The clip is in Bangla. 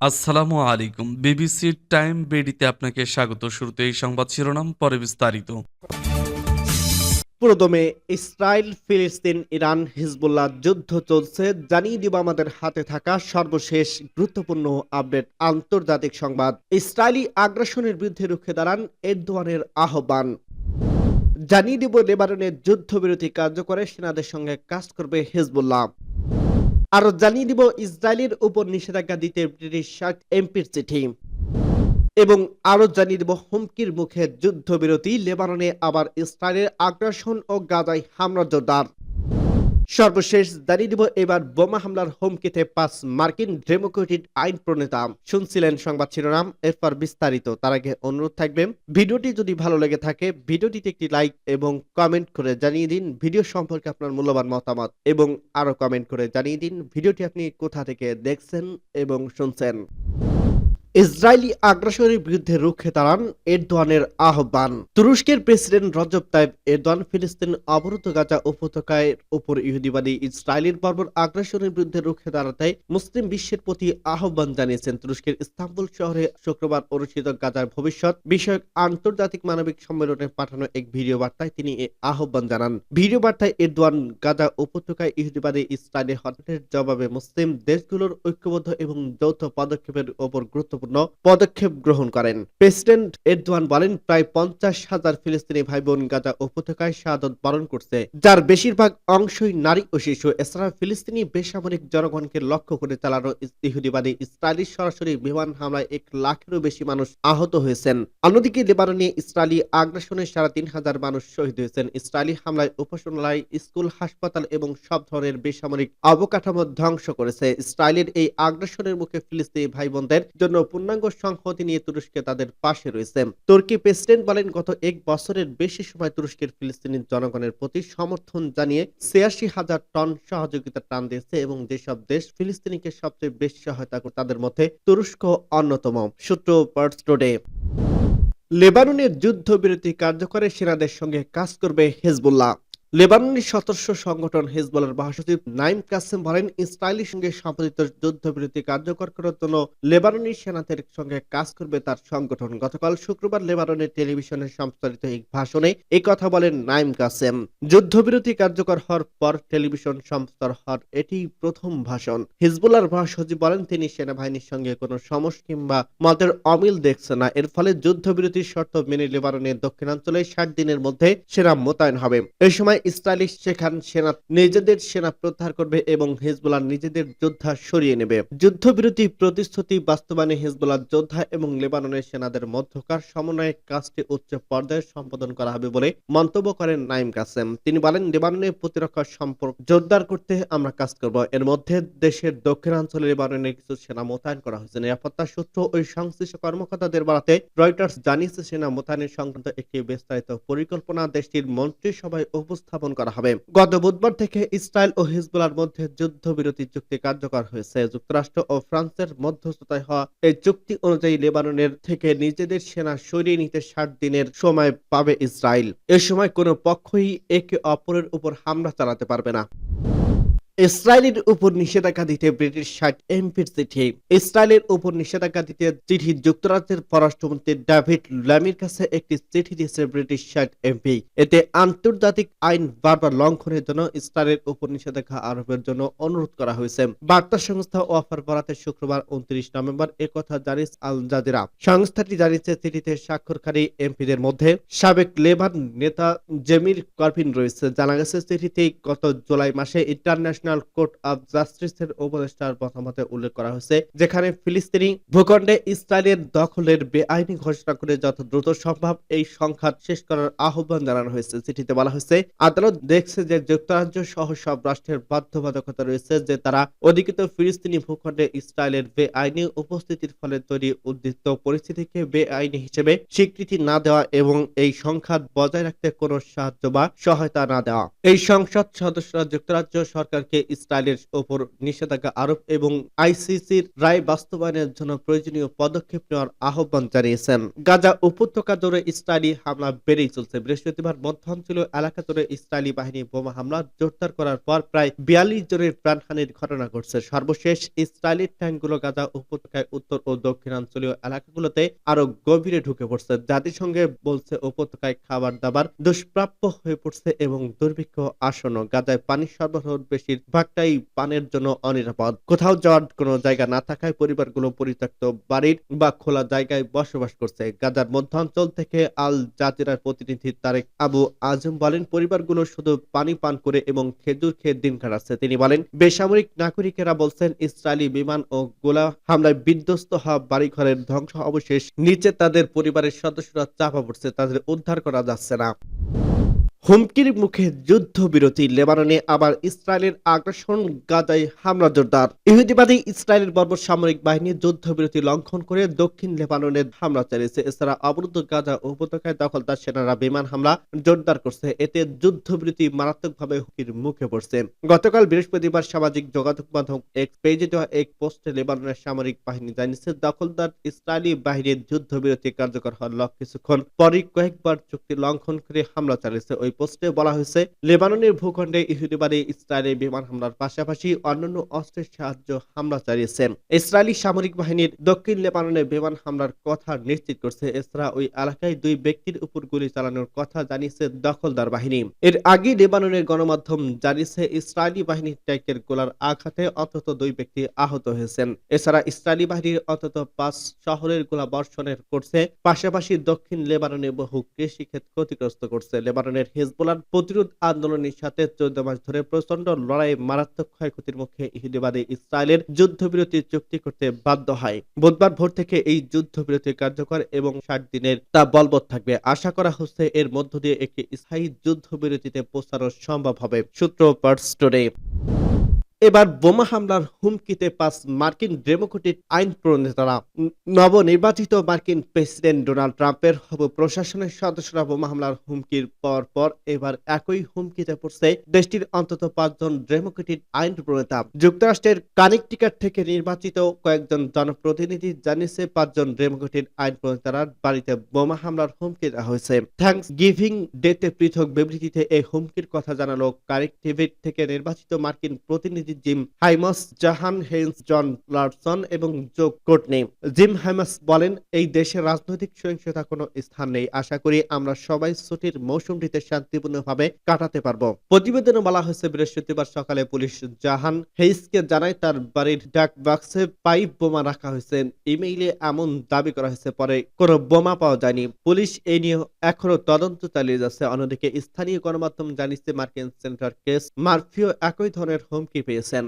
আসসালামু আলাইকুম। বিবিসি টাইম বেডিতে আপনাকে স্বাগত। শুরুতে এই সংবাদ শিরোনাম, পরে বিস্তারিত। পুরোদমে ইসরায়েল, ফিলিস্তিন, ইরান, হিজবুল্লাহ যুদ্ধ চলছে। জানিয়ে দিব আমাদের হাতে থাকা সর্বশেষ গুরুত্বপূর্ণ আপডেট। আন্তর্জাতিক সংবাদ। ইসরায়েলি আগ্রাসনের বিরুদ্ধে রুখে দাঁড়ান এরদোয়ানের আহ্বান। জানিয়ে দিব লেবাননের যুদ্ধবিরতি কার্যকরে সেনাদের সঙ্গে কাজ করবে হিজবুল্লাহ। আরো জানিয়ে দিব ইসরায়েলের উপর নিষেধাজ্ঞা দিতে ব্রিটিশ 60 এমপির চিঠি। এবং আরো জানিয়ে দেব হুমকির মুখে যুদ্ধবিরতি, লেবাননে আবার ইসরায়েলের আগ্রাসন ও গাজায় হামলা জোরদার। সর্বশেষ জানিয়ে দিব এবার বোমা হামলার হুমকিতে 5 মার্কিন ডেমোক্রেটিক আইন প্রণেতা। শুনছিলেন সংবাদ শিরোনাম, এরপর বিস্তারিত। তার আগে অনুরোধ থাকবে, ভিডিওটি যদি ভালো লেগে থাকে ভিডিওটিতে একটি লাইক এবং কমেন্ট করে জানিয়ে দিন ভিডিও সম্পর্কে আপনার মূল্যবান মতামত, এবং আরো কমেন্ট করে জানিয়ে দিন ভিডিওটি আপনি কোথা থেকে দেখছেন এবং শুনছেন। ইসরায়েলি আগ্রাসনের বিরুদ্ধে রুখে দাঁড়ান এরদোয়ানের আহ্বান। তুরস্কের প্রেসিডেন্ট রজব তাইব এরদোয়ান ফিলিস্তিন অবরুদ্ধ গাজা উপত্যকার উপর ইহুদিবাদী ইসরায়েলের বর্বর আগ্রাসনের বিরুদ্ধে রুখে দাঁড়াতে মুসলিম বিশ্বের প্রতি আহ্বান জানিয়েছেন। তুরস্কের ইস্তাম্বুল শহরে শুক্রবার অনুষ্ঠিত গাজার ভবিষ্যৎ বিষয়ক আন্তর্জাতিক মানবিক সম্মেলনে পাঠানো এক ভিডিও বার্তায় তিনি এ আহ্বান জানান। ভিডিও বার্তায় এরদোয়ান গাজা উপত্যকায় ইহুদিবাদী ইসরায়েলের হত্যার জবাবে মুসলিম দেশগুলোর ঐক্যবদ্ধ এবং যৌথ পদক্ষেপের ওপর গুরুত্বপূর্ণ পদক্ষেপ গ্রহণ করেন। প্রেসিডেন্ট এরদোয়ান বলেন, প্রায় 50,000 ফিলিস্তিনি ভাই বোন গাজা উপত্যকায় শাহাদত বরণ করছে, যার বেশিরভাগ অংশই নারী ও শিশু। এছাড়া ফিলিস্তিনি বেসামরিক জনগণকে লক্ষ্য করে চালানো ইহুদিবাদী ইসরায়েলি সরাসরি বিমান হামলায় 1 লাখেরও বেশি মানুষ আহত হয়েছেন। অন্যদিকে লেবাননে ইসরায়েলি আগ্রাসনে 3,500 মানুষ শহীদ হয়েছেন। ইসরায়েলি হামলায় উপাসনালয়, স্কুল, হাসপাতাল এবং সব ধরনের বেসামরিক অবকাঠামো ধ্বংস করেছে। ইসরায়েলের এই আগ্রাসনের মুখে ফিলিস্তিনি ভাই বোনদের জন্য পূর্ণাঙ্গ সংহতি নিয়ে তুরস্কে তাদের পাশে রয়েছে। তুর্কি প্রেসিডেন্ট বলেন, গত 1 বছরের বেশি সময় তুরস্কের ফিলিস্তিনি জনগণের প্রতি সমর্থন জানিয়ে 86,000 টন সহযোগিতা টান দিয়েছে এবং যেসব দেশ ফিলিস্তিনিকে সবচেয়ে বেশি সহায়তা করে তাদের মধ্যে তুরস্ক অন্যতম। সূত্র পার্টস টুডে। লেবাননের যুদ্ধবিরতি কার্যকরে সেনাদের সঙ্গে কাজ করবে হিজবুল্লাহ। লেবাননি সদস্য সংগঠন হিজবুল্লাহর মহাসচিব নাইম কাসেম বলেন, ইসরায়েলের সঙ্গে সম্পাদিত যুদ্ধবিরতি কার্যকর করার জন্য লেবাননি সেনাদের সঙ্গে কাজ করবে তার সংগঠন। গতকাল শুক্রবার লেবাননের টেলিভিশনে সম্প্রচারিত এক ভাষণে এই কথা বলেন নাইম কাসেম। যুদ্ধবিরতি কার্যকর হওয়ার পর টেলিভিশন সম্প্রচার হওয়ার এটি প্রথম ভাষণ। হিজবুল্লাহর মহাসচিব বলেন, তিনি সেনাবাহিনীর সঙ্গে কোনো সমস্যা কিংবা মতের অমিল দেখছেন না। এর ফলে যুদ্ধবিরতির শর্ত মেনে লেবাননের দক্ষিণাঞ্চলে 60 দিনের মধ্যে সেনা মোতায়েন হবে। এই সময় ইসরায়েলি সেখান সেনা নিজেদের সেনা প্রত্যাহার করবে এবং হিজবুল্লাহ নিজেদের যোদ্ধা সরিয়ে নেবে। যুদ্ধবিরতি প্রতিশ্রুতি বাস্তবায়নে হিজবুল্লাহ যোদ্ধা এবং লেবাননের সেনাদের মধ্যকার সমন্বয়ের কাজটি উচ্চ পর্যায়ে সম্পাদন করা হবে বলে মন্তব্য করেন নাইম কাসেম। তিনি বলেন, লেবাননের প্রতিরক্ষা সম্পর্ক জোরদার করতে আমরা কাজ করব। এর মধ্যে দেশের দক্ষিণাঞ্চলে লেবাননের কিছু সেনা মোতায়েন করা হয়েছে। নিরাপত্তা সূত্র ওই সংশ্লিষ্ট কর্মকর্তাদের বরাতে রয়টার্স জানিয়েছে, সেনা মোতায়েনের সংক্রান্ত একটি বিস্তারিত পরিকল্পনা দেশটির মন্ত্রিসভায় উপস্থাপন করা হবে। গত বুধবার থেকে ইসরায়েল ও হিজবুল্লাহর মধ্যে যুদ্ধবিরতি চুক্তি কার্যকর হয়েছে। যুক্তরাষ্ট্র ও ফ্রান্সের মধ্যস্থতায় হওয়া এই চুক্তি অনুযায়ী লেবাননের থেকে নিজেদের সেনা সরিয়ে নিতে 60 দিনের সময় পাবে ইসরায়েল। এ সময় কোনো পক্ষই একে অপরের উপর হামলা চালাতে পারবে না। ইসরায়েলের উপর নিষেধাজ্ঞা দিতে ব্রিটিশ 60 এমপির চিঠি। ইসরায়েলের উপর নিষেধাজ্ঞা দিতে চিঠি যুক্তরাজ্যের পররাষ্ট্রমন্ত্রী ডেভিড ল্যামির কাছে একটি চিঠি দিয়েছে ব্রিটিশ 60 এমপি। এতে আন্তর্জাতিক আইন বারবার লঙ্ঘনের জন্য ইসরায়েলের উপর নিষেধাজ্ঞা আরোপের জন্য অনুরোধ করা হয়েছে। বার্তা সংস্থা ওয়াফার বরাতে শুক্রবার 29 নভেম্বর একথা জানিয়েছে আল জাজিরা। সংস্থাটি জানিয়েছে, চিঠিতে স্বাক্ষরকারী এমপিদের মধ্যে সাবেক লেবার নেতা জেমির করবিন রয়েছে। জানা গেছে, চিঠিতে গত জুলাই মাসে ইন্টারন্যাশনাল কোর্ট অব জাস্টিসের উপদেষ্টার মতামতে উল্লেখ করা হয়েছে, যেখানে ফিলিস্তিনি ভূখণ্ডে ইসরায়েলের দখলের বেআইনি ঘোষণা করে যত দ্রুত সম্ভব এই সংঘাত শেষ করার আহ্বান জানানো হয়েছে। চিঠিতে বলা হয়েছে, আদালত দেখছে যে যুক্তরাজ্য সহ সব রাষ্ট্রের বাধ্যবাধকতা রয়েছে যে তারা অধিকৃত ফিলিস্তিনি ভূখণ্ডে ইসরায়েলের বেআইনি উপস্থিতির ফলে তৈরি উদ্দীপ্ত পরিস্থিতিকে বেআইনি হিসেবে স্বীকৃতি না দেওয়া এবং এই সংঘাত বজায় রাখতে কোনো সাহায্য বা সহায়তা না দেওয়া। এই সংসদ সদস্যরা যুক্তরাজ্য সরকারকে থেকে ইসরায়েলের ওপর নিষেধাজ্ঞা আরোপ এবং আইসিসির রায় বাস্তবায়নের জন্য প্রয়োজনীয় পদক্ষেপ নেওয়ার আহ্বান জানিয়েছেন। গাজা উপত্যকা জুড়ে ইসরায়েলি হামলা বেড়েই চলছে। বৃহস্পতিবার মধ্যাঞ্চলীয় এলাকা জুড়ে ইসরায়েলি বাহিনী বোমা হামলা জোরদার করার পর প্রায় ৪২ জনের প্রাণহানির ঘটনা ঘটছে। সর্বশেষ ইসরায়েলি ট্যাঙ্কগুলো গাজা উপত্যকায় উত্তর ও দক্ষিণাঞ্চলীয় এলাকাগুলোতে আরো গভীরে ঢুকে পড়ছে। জাতিসংঘে বলছে উপত্যকায় খাবার দাবার দুষ্প্রাপ্য হয়ে পড়ছে এবং দুর্ভিক্ষ আসন্ন। গাজায় পানি সরবরাহ বেশিরভাগটাই পানের জন্য অনিরাপদ। কোথাও যাওয়ার কোনো জায়গা না থাকায় পরিবারগুলো পরিত্যক্ত বাড়ির বা খোলা জায়গায় বসবাস করছে। গাজার মধ্যাঞ্চল থেকে আল জাজিরার প্রতিনিধি তারেক আবু আজম বলেন, পরিবারগুলো শুধু পানি পান করে এবং খেজুর খেয়ে দিন কাটাচ্ছে। তিনি বলেন, বেসামরিক নাগরিকেরা বলছেন ইসরায়েলি বিমান ও গোলা হামলায় বিধ্বস্ত হওয়া বাড়িঘরের ধ্বংস অবশেষ নিচে তাদের পরিবারের সদস্যরা চাপা পড়ছে, তাদের উদ্ধার করা যাচ্ছে না। হুমকির মুখে যুদ্ধবিরতি, লেবাননে আবার ইসরায়েলের আগ্রাসন, গাজায় হামলা জোরদার। ইহুদিবাদী ইসরায়েলের বর্বর সামরিক বাহিনী যুদ্ধবিরতি লঙ্ঘন করে দক্ষিণ লেবাননে হামলা চালিয়েছে। এছাড়া অবরুদ্ধ গাজা উপত্যকায় দখলদার সেনারা বিমান হামলা জোরদার করছে। এতে যুদ্ধবিরতি মারাত্মকভাবে হুমকির মুখে পড়ছে। গতকাল বৃহস্পতিবার সামাজিক যোগাযোগ মাধ্যম এক্স পেজে দেওয়া এক পোস্টে লেবাননের সামরিক বাহিনী জানিয়েছে, দখলদার ইসরায়েলি বাহিনীর যুদ্ধবিরতি কার্যকর হওয়ার কিছুক্ষণ পরই কয়েকবার চুক্তি লঙ্ঘন করে হামলা চালিয়েছে। ওই পোস্টে বলা হয়েছে, লেবাননের ভূখণ্ডে ইহুদিবাদী ইসরায়েলের বিমান হামলার পাশাপাশি অন্যান্য অস্ত্রের সাহায্য হামলা চালিয়েছেন। ইসরায়েলি সামরিক বাহিনীর দক্ষিণ লেবাননে বিমান হামলার কথা নিশ্চিত করছে। এছাড়া ওই এলাকায় 2 ব্যক্তির উপর গুলি চালানোর কথা জানিয়েছে দখলদার বাহিনী। এর আগে লেবাননের গণমাধ্যম জানিয়েছে, ইসরায়েলি বাহিনীর ট্যাঙ্কের গোলার আঘাতে অন্তত 2 ব্যক্তি আহত হয়েছেন। এছাড়া ইসরায়েলি বাহিনীর অন্তত 5 শহরের গোলা বর্ষণের করছে। পাশাপাশি দক্ষিণ লেবাননে বহু কৃষিক্ষেত ক্ষতিগ্রস্ত করছে। লেবাননের হিজবুল্লাহর প্রতিরোধ আন্দোলনের সাথে 14 মাস ধরে প্রচন্ড লড়াইয়ে মারাত্মক ক্ষয়ক্ষতির মুখে ইহুদিবাদী ইসরায়েলের যুদ্ধবিরতি চুক্তি করতে বাধ্য হয়। বুধবার ভোর থেকে এই যুদ্ধবিরতি কার্যকর এবং 60 দিনের তা বলবৎ থাকবে। আশা করা হচ্ছে এর মধ্য দিয়ে একটি স্থায়ী যুদ্ধবিরতিতে পৌঁছানো সম্ভব হবে। সূত্র পার্স টুডে। এবার বোমা হামলার হুমকিতে 5 মার্কিন ডেমোক্রেটিক আইন প্রণেতারা। নবনির্বাচিত মার্কিন প্রেসিডেন্ট ডোনাল্ড ট্রাম্পের হবু প্রশাসনের সদস্যরা বোমা হামলার হুমকির পর এবার একই হুমকিতে পড়ছে দেশটির অন্তত 5 জন ডেমোক্রেটিক আইন প্রণেতা। যুক্তরাষ্ট্রের কানেকটিকাট থেকে নির্বাচিত কয়েকজন জনপ্রতিনিধি জানিয়েছে, 5 জন ডেমোক্রেটিক আইন প্রণেতার বাড়িতে বোমা হামলার হুমকি দেওয়া হয়েছে। থ্যাঙ্কস গিভিং ডেতে পৃথক বিবৃতিতে এই হুমকির কথা জানালো কানেকটিভিট থেকে নির্বাচিত মার্কিন প্রতিনিধি জিম হাইমস, জাহান হেইন্স, জন লারসন এবং জো কোটনি। জিম হাইমস বলেন, এই দেশে রাজনৈতিক সহিংসতা কোনো স্থান নেই। আশা করি আমরা সবাই ছুটির মৌসুমটিতে শান্তিপূর্ণভাবে কাটাতে পারবো। প্রতিবেদনে বলা হয়েছে, বৃহস্পতিবার সকালে পুলিশ জাহান হেইসকে জানায় তার বাড়ির ডাক বাক্সে পাইপ বোমা রাখা হয়েছে। ইমেইলে এমন দাবি করা হয়েছে, পরে কোনো বোমা পাওয়া যায়নি। পুলিশ এই নিয়ে এখনো তদন্ত চালিয়ে যাচ্ছে। অন্যদিকে স্থানীয় গণমাধ্যম জানিয়েছে, মার্কিন সেনেটর কেস মার্ফিও একই ধরনের হুমকি পেয়েছেন।